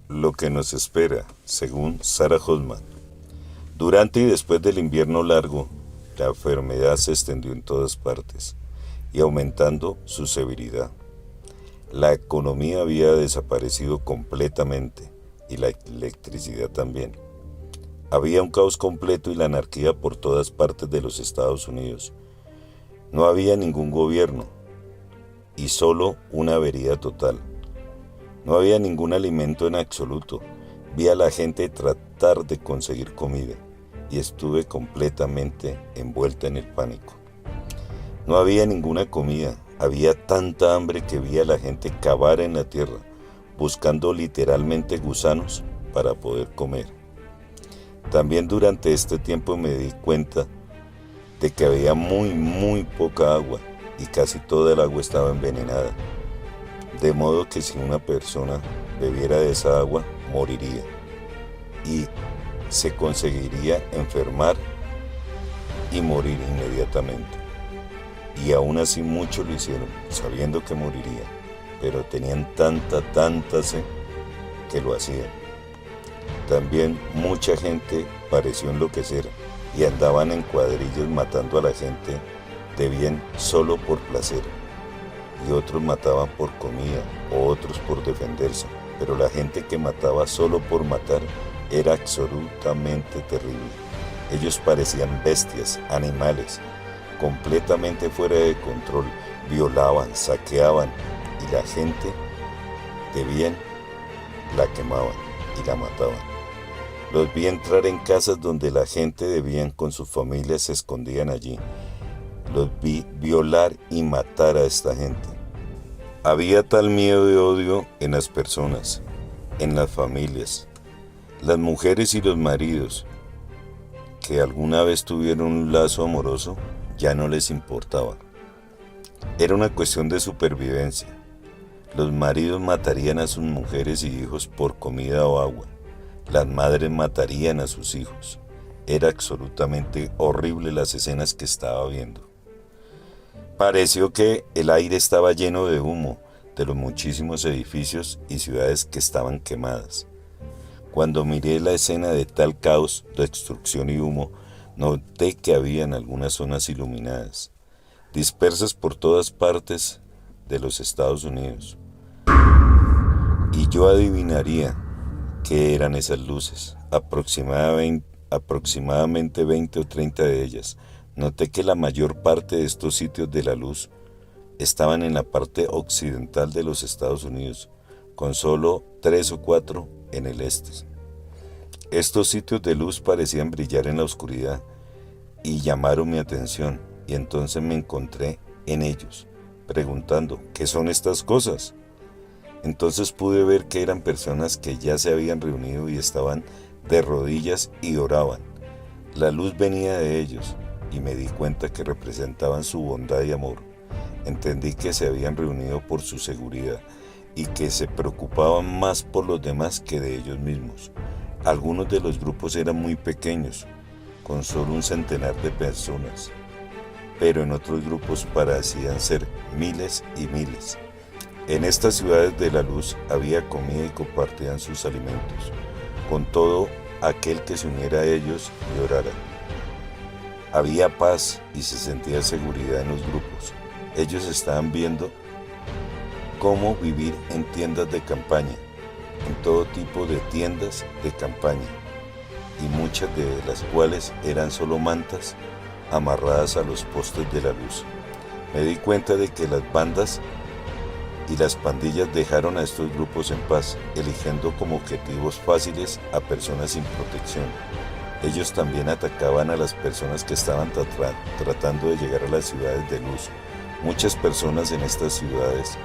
Lo que nos espera, según Sarah Hoffman. Durante y después del invierno largo, la enfermedad se extendió en todas partes y aumentando su severidad. La economía había desaparecido completamente y la electricidad también. Había un caos completo y la anarquía por todas partes de los Estados Unidos. No había ningún gobierno y solo una avería total. No había ningún alimento en absoluto. Vi a la gente tratar de conseguir comida y estuve completamente envuelta en el pánico. No había ninguna comida. Había tanta hambre que vi a la gente cavar en la tierra, buscando literalmente gusanos para poder comer. También durante este tiempo me di cuenta de que había muy poca agua y casi toda el agua estaba envenenada. De modo que si una persona bebiera de esa agua, moriría y se conseguiría enfermar y morir inmediatamente. Y aún así muchos lo hicieron, sabiendo que moriría, pero tenían tanta sed que lo hacían. También mucha gente pareció enloquecer y andaban en cuadrillas matando a la gente de bien solo por placer. Y otros mataban por comida o otros por defenderse, pero la gente que mataba solo por matar era absolutamente terrible. Ellos parecían bestias, animales, completamente fuera de control, violaban, saqueaban y la gente de bien la quemaban y la mataban. Los vi entrar en casas donde la gente de bien con sus familias se escondían allí. Los vi violar y matar a esta gente. Había tal miedo y odio en las personas, en las familias, las mujeres y los maridos, que alguna vez tuvieron un lazo amoroso, ya no les importaba. Era una cuestión de supervivencia. Los maridos matarían a sus mujeres y hijos por comida o agua. Las madres matarían a sus hijos. Era absolutamente horrible las escenas que estaba viendo. Pareció que el aire estaba lleno de humo de los muchísimos edificios y ciudades que estaban quemadas. Cuando miré la escena de tal caos, destrucción y humo, noté que habían algunas zonas iluminadas, dispersas por todas partes de los Estados Unidos. Y yo adivinaría qué eran esas luces, aproximadamente 20 o 30 de ellas. Noté que la mayor parte de estos sitios de la luz estaban en la parte occidental de los Estados Unidos, con solo 3 o 4 en el este. Estos sitios de luz parecían brillar en la oscuridad y llamaron mi atención, y entonces me encontré en ellos, preguntando, ¿qué son estas cosas? Entonces pude ver que eran personas que ya se habían reunido y estaban de rodillas y oraban. La luz venía de ellos y me di cuenta que representaban su bondad y amor. Entendí que se habían reunido por su seguridad y que se preocupaban más por los demás que de ellos mismos. Algunos de los grupos eran muy pequeños, con solo un centenar de personas, pero en otros grupos parecían ser miles y miles. En estas ciudades de la luz había comida y compartían sus alimentos, con todo aquel que se uniera a ellos y orara. Había paz y se sentía seguridad en los grupos. Ellos estaban viendo cómo vivir en tiendas de campaña, en todo tipo de tiendas de campaña, y muchas de las cuales eran solo mantas amarradas a los postes de la luz. Me di cuenta de que las bandas y las pandillas dejaron a estos grupos en paz, eligiendo como objetivos fáciles a personas sin protección. Ellos también atacaban a las personas que estaban tratando de llegar a las ciudades de luz. Muchas personas en estas ciudades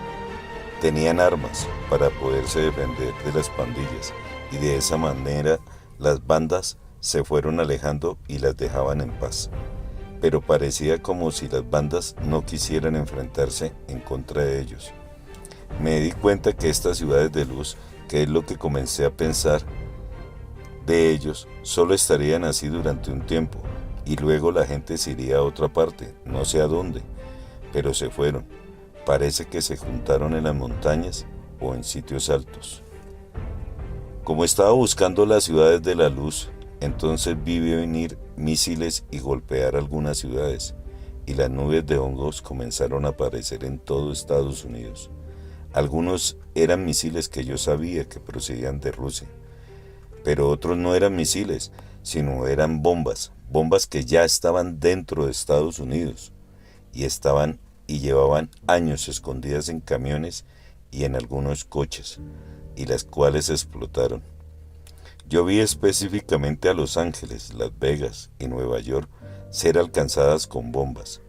tenían armas para poderse defender de las pandillas, y de esa manera las bandas se fueron alejando y las dejaban en paz. Pero parecía como si las bandas no quisieran enfrentarse en contra de ellos. Me di cuenta que estas ciudades de luz, que es lo que comencé a pensar de ellos, solo estarían así durante un tiempo, y luego la gente se iría a otra parte, no sé a dónde, pero se fueron. Parece que se juntaron en las montañas o en sitios altos. Como estaba buscando las ciudades de la luz, entonces vi venir misiles y golpear algunas ciudades, y las nubes de hongos comenzaron a aparecer en todo Estados Unidos. Algunos eran misiles que yo sabía que procedían de Rusia, pero otros no eran misiles, sino eran bombas que ya estaban dentro de Estados Unidos y llevaban años escondidas en camiones y en algunos coches, y las cuales explotaron. Yo vi específicamente a Los Ángeles, Las Vegas y Nueva York ser alcanzadas con bombas.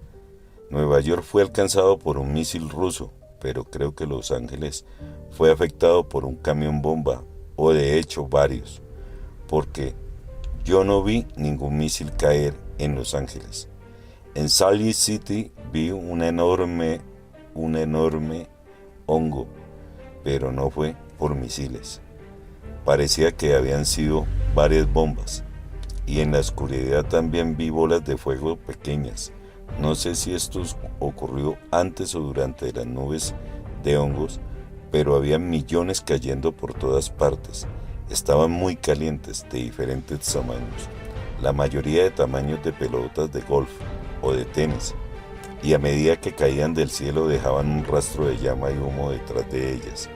Nueva York fue alcanzado por un misil ruso, pero creo que Los Ángeles fue afectado por un camión bomba, o de hecho varios, porque yo no vi ningún misil caer en Los Ángeles. En Salt Lake City vi un enorme hongo, pero no fue por misiles. Parecía que habían sido varias bombas. Y en la oscuridad también vi bolas de fuego pequeñas. No sé si esto ocurrió antes o durante las nubes de hongos, pero había millones cayendo por todas partes. Estaban muy calientes, de diferentes tamaños. La mayoría de tamaños de pelotas de golf o de tenis. Y a medida que caían del cielo dejaban un rastro de llama y humo detrás de ellas.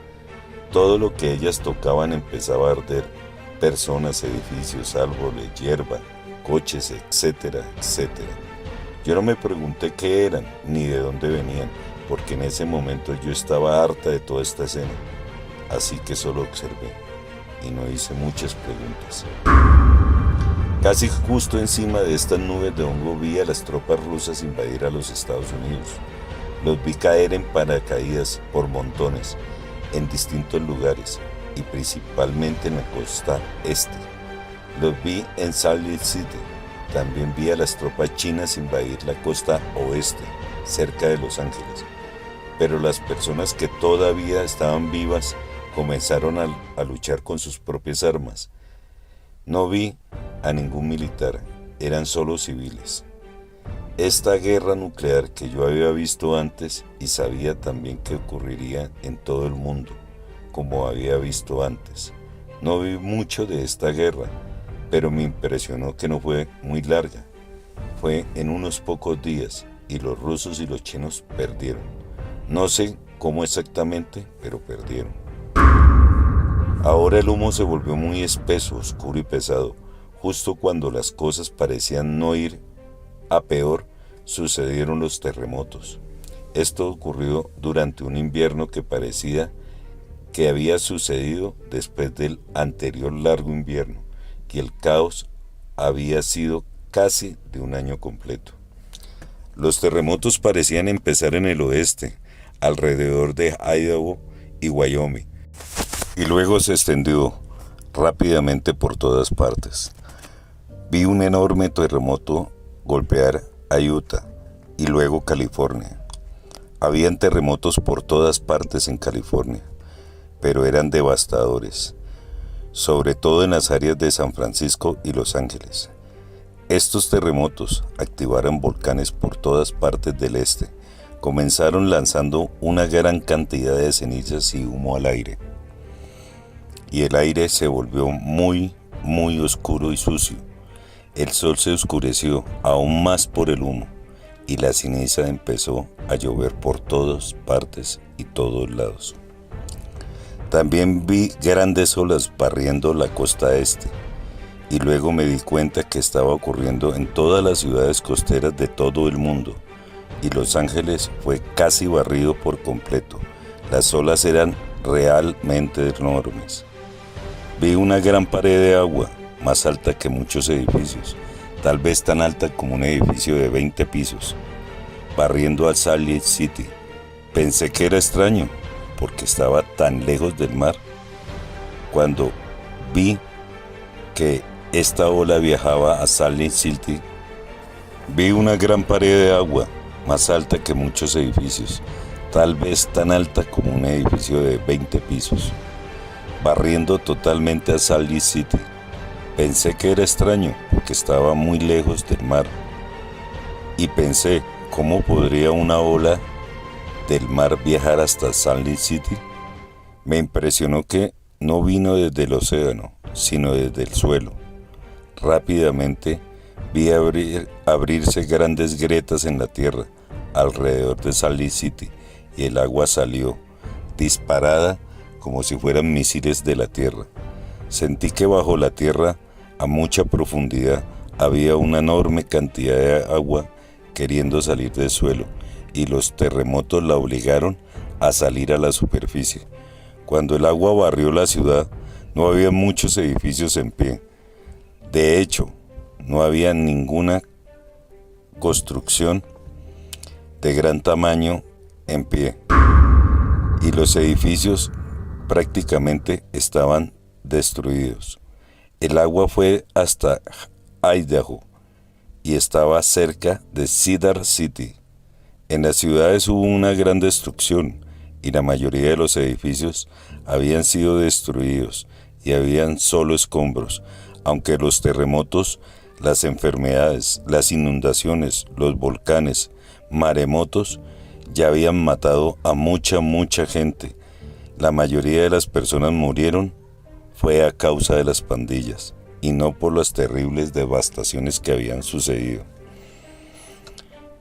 Todo lo que ellas tocaban empezaba a arder: personas, edificios, árboles, hierba, coches, etcétera, etcétera. Yo no me pregunté qué eran ni de dónde venían, porque en ese momento yo estaba harta de toda esta escena. Así que solo observé y no hice muchas preguntas. Casi justo encima de estas nubes de hongo vi a las tropas rusas invadir a los Estados Unidos. Los vi caer en paracaídas por montones, en distintos lugares, y principalmente en la costa este. Los vi en Salt Lake City. También vi a las tropas chinas invadir la costa oeste, cerca de Los Ángeles. Pero las personas que todavía estaban vivas comenzaron a luchar con sus propias armas. No vi a ningún militar, eran solo civiles. Esta guerra nuclear que yo había visto antes y sabía también que ocurriría en todo el mundo, como había visto antes. No vi mucho de esta guerra, pero me impresionó que no fue muy larga. Fue en unos pocos días y los rusos y los chinos perdieron. No sé cómo exactamente, pero perdieron. Ahora el humo se volvió muy espeso, oscuro y pesado. Justo cuando las cosas parecían no ir a peor, sucedieron los terremotos. Esto ocurrió durante un invierno que parecía que había sucedido después del anterior largo invierno, y el caos había sido casi de un año completo. Los terremotos parecían empezar en el oeste, alrededor de Idaho y Wyoming, y luego se extendió rápidamente por todas partes. Vi un enorme terremoto golpear a Utah y luego California. Habían terremotos por todas partes en California, pero eran devastadores, sobre todo en las áreas de San Francisco y Los Ángeles. Estos terremotos activaron volcanes por todas partes del este. Comenzaron lanzando una gran cantidad de cenizas y humo al aire. Y el aire se volvió muy, muy oscuro y sucio. El sol se oscureció aún más por el humo, y la ceniza empezó a llover por todas partes y todos lados. También vi grandes olas barriendo la costa este, y luego me di cuenta que estaba ocurriendo en todas las ciudades costeras de todo el mundo, y Los Ángeles fue casi barrido por completo. Las olas eran realmente enormes. Vi una gran pared de agua, más alta que muchos edificios, tal vez tan alta como un edificio de 20 pisos, barriendo a Salt Lake City. Pensé que era extraño, porque estaba tan lejos del mar. Cuando vi que esta ola viajaba a Salt Lake City, vi una gran pared de agua, más alta que muchos edificios, tal vez tan alta como un edificio de 20 pisos, barriendo totalmente a Salt Lake City. Pensé que era extraño porque estaba muy lejos del mar, y pensé, ¿cómo podría una ola del mar viajar hasta Salt Lake City? Me impresionó que no vino desde el océano, sino desde el suelo. Rápidamente vi abrirse grandes grietas en la tierra alrededor de Salt Lake City y el agua salió, disparada como si fueran misiles de la tierra. Sentí que bajo la tierra, a mucha profundidad, había una enorme cantidad de agua queriendo salir del suelo, y los terremotos la obligaron a salir a la superficie. Cuando el agua barrió la ciudad, no había muchos edificios en pie. De hecho, no había ninguna construcción de gran tamaño en pie, y los edificios prácticamente estaban destruidos. El agua fue hasta Idaho y estaba cerca de Cedar City. En las ciudades hubo una gran destrucción y la mayoría de los edificios habían sido destruidos y habían solo escombros, aunque los terremotos, las enfermedades, las inundaciones, los volcanes, maremotos ya habían matado a mucha gente. La mayoría de las personas murieron fue a causa de las pandillas y no por las terribles devastaciones que habían sucedido.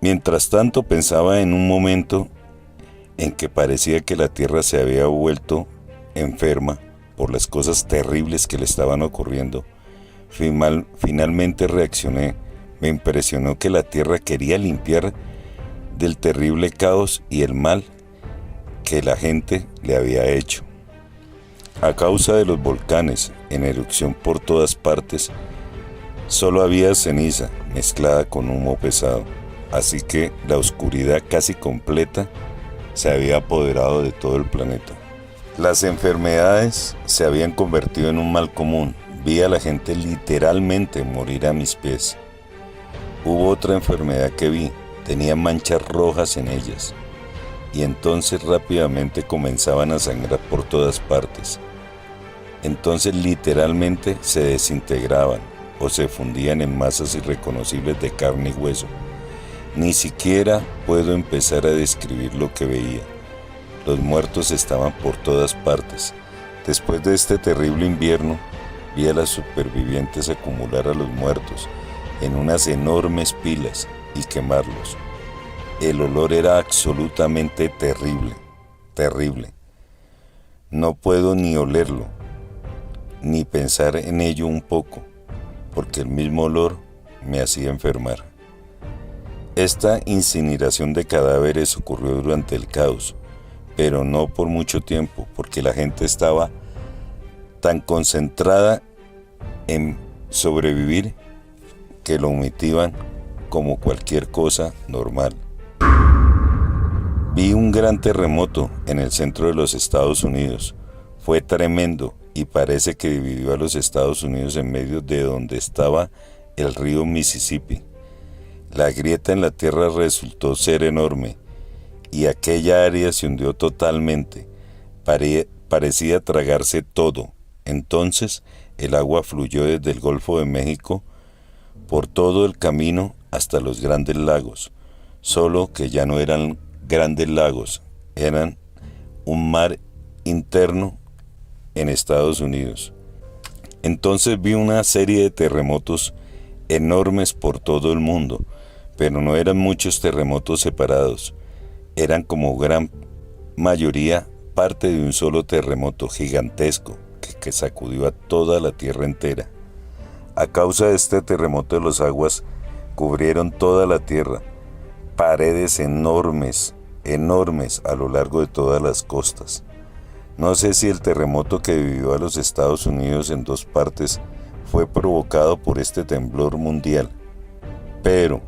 Mientras tanto, pensaba en un momento en que parecía que la tierra se había vuelto enferma por las cosas terribles que le estaban ocurriendo. Finalmente reaccioné. Me impresionó que la tierra quería limpiar del terrible caos y el mal que la gente le había hecho. A causa de los volcanes en erupción por todas partes, solo había ceniza mezclada con humo pesado, así que la oscuridad casi completa se había apoderado de todo el planeta. Las enfermedades se habían convertido en un mal común. Vi a la gente literalmente morir a mis pies. Hubo otra enfermedad que vi, tenía manchas rojas en ellas, y entonces rápidamente comenzaban a sangrar por todas partes. Entonces literalmente se desintegraban o se fundían en masas irreconocibles de carne y hueso. Ni siquiera puedo empezar a describir lo que veía. Los muertos estaban por todas partes. Después de este terrible invierno, vi a las supervivientes acumular a los muertos en unas enormes pilas y quemarlos. El olor era absolutamente terrible. No puedo ni olerlo, ni pensar en ello un poco, porque el mismo olor me hacía enfermar. Esta incineración de cadáveres ocurrió durante el caos, pero no por mucho tiempo, porque la gente estaba tan concentrada en sobrevivir que lo omitían como cualquier cosa normal. Vi un gran terremoto en el centro de los Estados Unidos. Fue tremendo y parece que dividió a los Estados Unidos en medio de donde estaba el río Mississippi. La grieta en la tierra resultó ser enorme y aquella área se hundió totalmente. Parecía tragarse todo. Entonces el agua fluyó desde el Golfo de México por todo el camino hasta los Grandes Lagos, solo que ya no eran grandes lagos, eran un mar interno en Estados Unidos. Entonces vi una serie de terremotos enormes por todo el mundo, pero no eran muchos terremotos separados, eran como gran mayoría parte de un solo terremoto gigantesco que sacudió a toda la tierra entera. A causa de este terremoto, las aguas cubrieron toda la tierra, paredes enormes a lo largo de todas las costas. No sé si el terremoto que dividió a los Estados Unidos en dos partes fue provocado por este temblor mundial, pero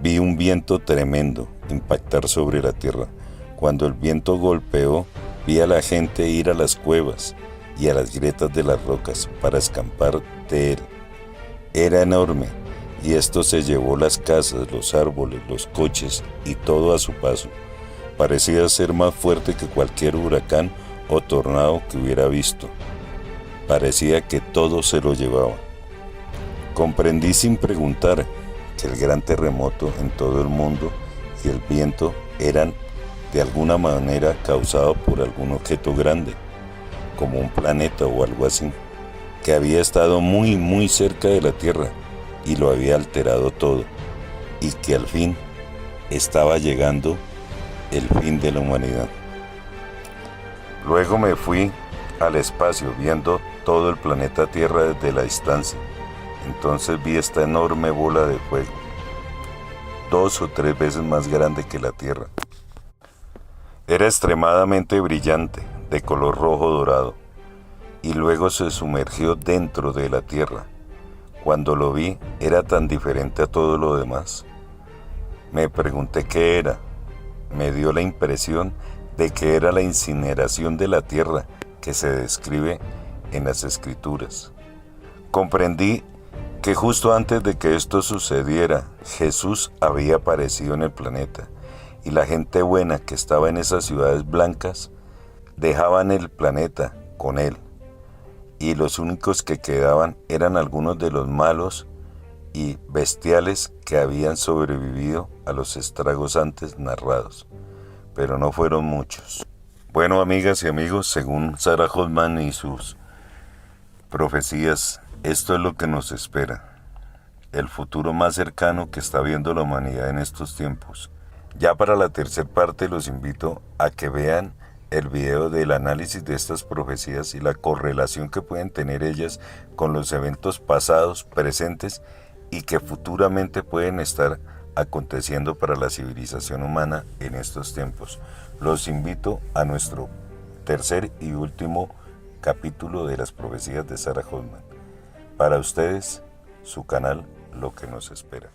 vi un viento tremendo impactar sobre la tierra. Cuando el viento golpeó, vi a la gente ir a las cuevas y a las grietas de las rocas para escapar de él. Era enorme, y esto se llevó las casas, los árboles, los coches y todo a su paso. Parecía ser más fuerte que cualquier huracán o tornado que hubiera visto. Parecía que todo se lo llevaba. Comprendí sin preguntar que el gran terremoto en todo el mundo y el viento eran de alguna manera causados por algún objeto grande. como un planeta o algo así, que había estado muy muy cerca de la Tierra y lo había alterado todo, y que al fin estaba llegando el fin de la humanidad. Luego me fui al espacio viendo todo el planeta Tierra desde la distancia. Entonces vi esta enorme bola de fuego, 2 o 3 veces más grande que la Tierra. Era extremadamente brillante, de color rojo dorado, y luego se sumergió dentro de la Tierra. Cuando lo vi, era tan diferente a todo lo demás. Me pregunté qué era. Me dio la impresión de que era la incineración de la Tierra que se describe en las Escrituras. Comprendí que justo antes de que esto sucediera, Jesús había aparecido en el planeta, y la gente buena que estaba en esas ciudades blancas dejaban el planeta con él, y los únicos que quedaban eran algunos de los malos y bestiales que habían sobrevivido a los estragos antes narrados, pero no fueron muchos. Bueno, amigas y amigos, según Sarah Hodgman y sus profecías, esto es lo que nos espera, el futuro más cercano que está viendo la humanidad en estos tiempos. Ya para la tercera parte los invito a que vean el video del análisis de estas profecías y la correlación que pueden tener ellas con los eventos pasados, presentes y que futuramente pueden estar aconteciendo para la civilización humana en estos tiempos. Los invito a nuestro tercer y último capítulo de las profecías de Sarah Hodgman. Para ustedes, su canal, Lo que nos espera.